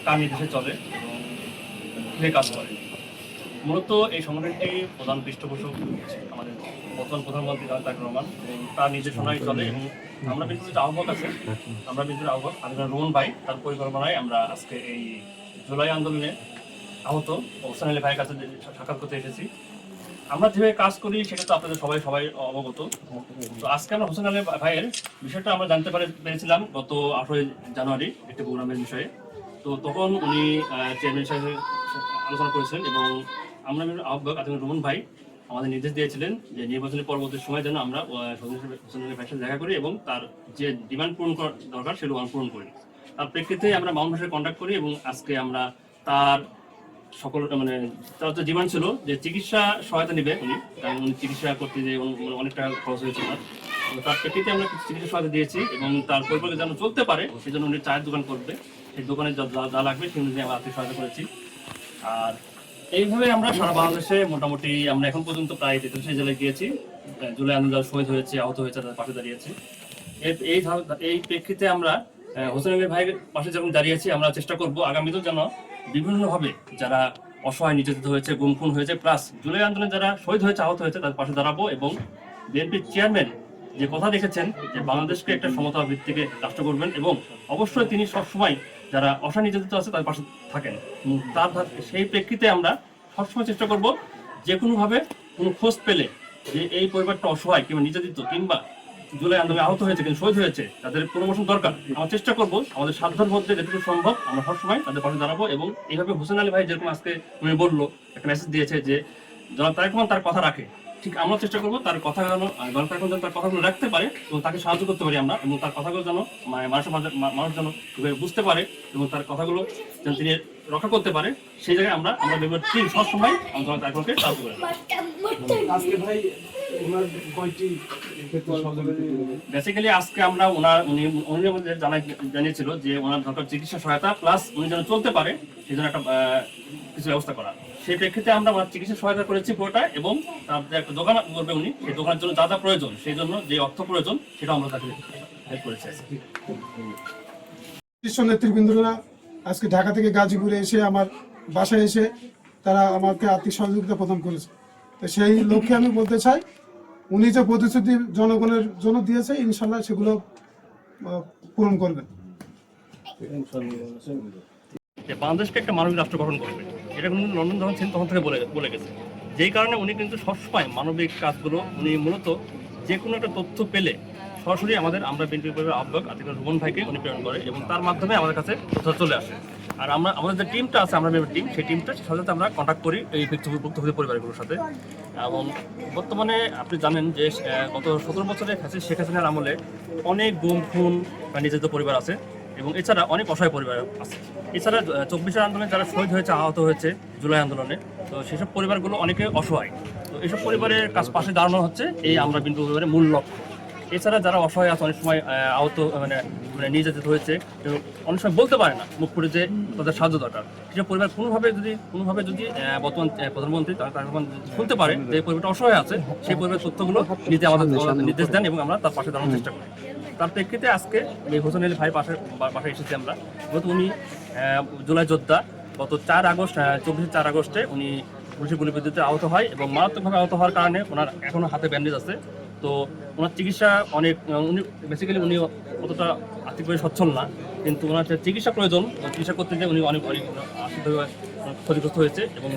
কার নির্দেশে চলে এবং কিভাবে কাজ করে। মূলত এই সংগঠনটি প্রধান পৃষ্ঠপোষক আমাদের বর্তমান প্রধানমন্ত্রী তারেক রহমান এবং তার নির্দেশনায় চলে। এবং আমরা বিন্দুর যে আহ্বায়ক আছে, আমরা বিন্দুর আহ্বায়ক আদিনা রোহন ভাই, তার পরিকল্পনায় আমরা আজকে এই জুলাই আন্দোলনে আহত হোসেন আলী ভাইয়ের কাছে সাক্ষাৎ করতে এসেছি। আমরা যেভাবে কাজ করি সেটা তো আপনাদের সবাই অবগত। তো আজকে আমরা হোসেন আলী ভাইয়ের বিষয়টা আমরা জানতে পেরেছিলাম গত 18 জানুয়ারি একটি প্রোগ্রামের বিষয়ে। তো তখন উনি চেয়ারম্যান সাহেবের আলোচনা করেছিলেন এবং আমরা আহ্বায়ক আদিনা রোহন ভাই আমাদের নির্দেশ দিয়েছিলেন যে নির্বাচনের পরবর্তী সময় যেন আমরা হোসেন আলী ভাইয়ের সাথে দেখা করি এবং তার যে ডিমান্ড পূরণ করা দরকার সেগুলো পূরণ করি। তার প্রেক্ষিতে আমরা মামুন ভাইয়ের সাথে কন্ট্যাক্ট করি এবং আজকে আমরা তার সকল তার যে ডিমান্ড ছিল যে চিকিৎসা সহায়তা নেবে উনি, কারণ উনি চিকিৎসা করতে যে অনেক টাকা খরচ হয়েছে না। তার প্রেক্ষিতে আমরা কিছু চিকিৎসা সহায়তা দিয়েছি এবং তার পরিবারকে যেন চলতে পারে সেজন্য উনি চায়ের দোকান করবে, সেই দোকানে যা লাগবে সেই অনুযায়ী আমরা আর্থিক সহায়তা করেছি। আর এইভাবে আমরা সারা বাংলাদেশে মোটামুটি আমরা এখন পর্যন্ত প্রায় 43 জেলায় গিয়েছি। জুলাই আন্দোলন শহীদ হয়েছে, আহত হয়েছে, তাদের পাশে দাঁড়িয়েছি। এই প্রেক্ষিতে আমরা হোসেন আলী ভাইয়ের পাশে যখন দাঁড়িয়েছি, আমরা চেষ্টা করব আগামীতেও যেন বিভিন্নভাবে যারা অসহায় নির্যাতিত হয়েছে, গুম খুন হয়েছে, প্লাস জুলাই আন্দোলনে যারা শহীদ হয়েছে, আহত হয়েছে, তাদের পাশে দাঁড়াবো। এবং বিএনপির চেয়ারম্যান যে কথা রেখেছেন যে বাংলাদেশকে একটা সমতা ভিত্তিকে রাষ্ট্র করবেন এবং অবশ্যই তিনি সবসময় যারা অসহায় নির্যাতিত আছে তাদের পাশে থাকেন। তার সেই প্রেক্ষিতে আমরা সবসময় চেষ্টা করব যে কোনোভাবে কোনো খোঁজ পেলে যে এই পরিবারটা অসহায় কিংবা নির্যাতিত কিংবা জুলাই আন্দোলনে আহত হয়েছে কিন্তু শহীদ হয়েছে, তাদের প্রমোশন দরকার, আমরা চেষ্টা করব আমাদের সাধ্যের মধ্যে যেটুকু সম্ভব আমরা সবসময় তাদের পাশে দাঁড়াবো। এবং এইভাবে হোসেন আলী ভাই যেরকম আজকে উনি বললো, একটা মেসেজ দিয়েছে যে জনাব তারেক রহমান তার কথা রাখে, ঠিক আমরা চেষ্টা করবো তার কথাগুলো তার কথাগুলো রাখতে পারে এবং তাকে সাহায্য করতে পারি আমরা, এবং তার কথাগুলো যেন মানুষ যেন বুঝতে পারে এবং তার কথাগুলো যেন তিনি রক্ষা করতে পারে, সেই জায়গায় আমরা টিম সবসময় আমরা তারেক রহমানকে সাহায্য করি। বেসিক্যালি আজকে আমরা উনি আমাদের জানিয়েছিল যে ওনার দরকার চিকিৎসা সহায়তা, প্লাস উনি যেন চলতে পারে সেই জন্য একটা কিছু ব্যবস্থা করা। সেই প্রেক্ষিতে আমরা ওনার চিকিৎসা সহায়তা করেছি পুরোটা, এবং তার যে একটা দোকান করবে উনি, সেই দোকানের জন্য যা প্রয়োজন, সেই জন্য যে অর্থ প্রয়োজন সেটা আমরা তাকে হেল্প করেছি। শীর্ষ নেতৃবৃন্দরা আজকে ঢাকা থেকে গাজীপুরে এসে আমার বাসায় এসে তারা আমাকে আর্থিক সহযোগিতা প্রদান করেছে। তো সেই লক্ষ্যে আমি বলতে চাই, উনি যে প্রতিশ্রুতি জনগণের জন্য দিয়েছে ইনশাল্লাহ সেগুলো পূরণ করবেন। বাংলাদেশকে একটা মানবিক রাষ্ট্র গঠন করবে, এটা কিন্তু লন্ডন যখন ছিলেন তখন থেকে বলে গেছে। যেই কারণে উনি কিন্তু সবসময় মানবিক কাজগুলো উনি মূলত যে কোনো একটা তথ্য পেলে সরাসরি আমরা বিএনপি আহ্বায়ক আদিনা রোহন ভাইকে উনি প্রেরণ করে এবং তার মাধ্যমে আমাদের কাছে তথ্য চলে আসে। আর আমাদের যে টিমটা আছে, আমরা টিম, সেই টিমটার সাথে আমরা কন্ট্যাক্ট করি এই ভুক্তভোগী পরিবারগুলোর সাথে। এবং বর্তমানে আপনি জানেন যে গত 17 বছরে শেখ হাসিনার আমলে অনেক গুম খুন বা নির্যাতিত পরিবার আছে এবং এছাড়া অনেক অসহায় পরিবার আছে। এছাড়া 24 আন্দোলনে যারা শহীদ হয়েছে, আহত হয়েছে জুলাই আন্দোলনে, তো সেসব পরিবারগুলো অনেকে অসহায়। তো এইসব পরিবারের পাশে দাঁড়ানো হচ্ছে এই আমরা বিন্দু পরিবারের মূল লক্ষ্য। এছাড়া যারা অসহায় আছে, অনেক সময় আহত নির্যাতিত হয়েছে, অনেক সময় বলতে পারে না মুখ করে যে তাদের সাহায্য দরকার, সেসব পরিবার কোনোভাবে যদি বর্তমান প্রধানমন্ত্রী তার শুনতে পারে যে পরিবারটা অসহায় আছে, সেই পরিবারের তথ্যগুলো নিতে আমাদের নির্দেশ দেন এবং আমরা তার পাশে দাঁড়ানোর চেষ্টা করি। তার প্রেক্ষিতে আজকে এই হোসেন আলী ভাইয়ের পাশে এসেছি আমরা। যেহেতু উনি জুলাই যোদ্ধা, গত 24 আগস্টে উনি পুলিশের গুলিবিদ্যুতে আহত হয় এবং মারাত্মকভাবে আহত হওয়ার কারণে ওনার এখনো হাতে ব্যান্ডেজ আছে। তো ওনার চিকিৎসা উনি অতটা আর্থিকভাবে সচ্ছল না, কিন্তু ওনার চিকিৎসা প্রয়োজন, চিকিৎসা করতে গিয়ে উনি অনেক আর্থিকভাবে ক্ষতিগ্রস্ত হয়েছে এবং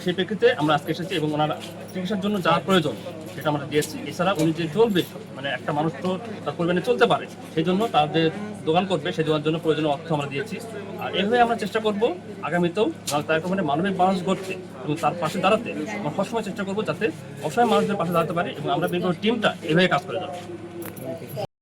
সেই প্রেক্ষিতে আমরা আজকে এসেছি এবং ওনার চিকিৎসার জন্য যা প্রয়োজন সেটা আমরা দিয়েছি। এছাড়া উনি যে চলবে, একটা মানুষ তো তার পরিমাণে চলতে পারে, সেই জন্য তার যে দোকান করবে সেই দোকানের জন্য প্রয়োজনীয় অর্থ আমরা দিয়েছি। আর এইভাবে আমরা চেষ্টা করবো আগামীতেও তার মানবিক বাংলাদেশ গড়তে এবং তার পাশে দাঁড়াতে আমরা সবসময় চেষ্টা করবো যাতে অসহায় মানুষদের পাশে দাঁড়াতে পারি এবং আমরা বিভিন্ন টিমটা এভাবে কাজ করে যাবো।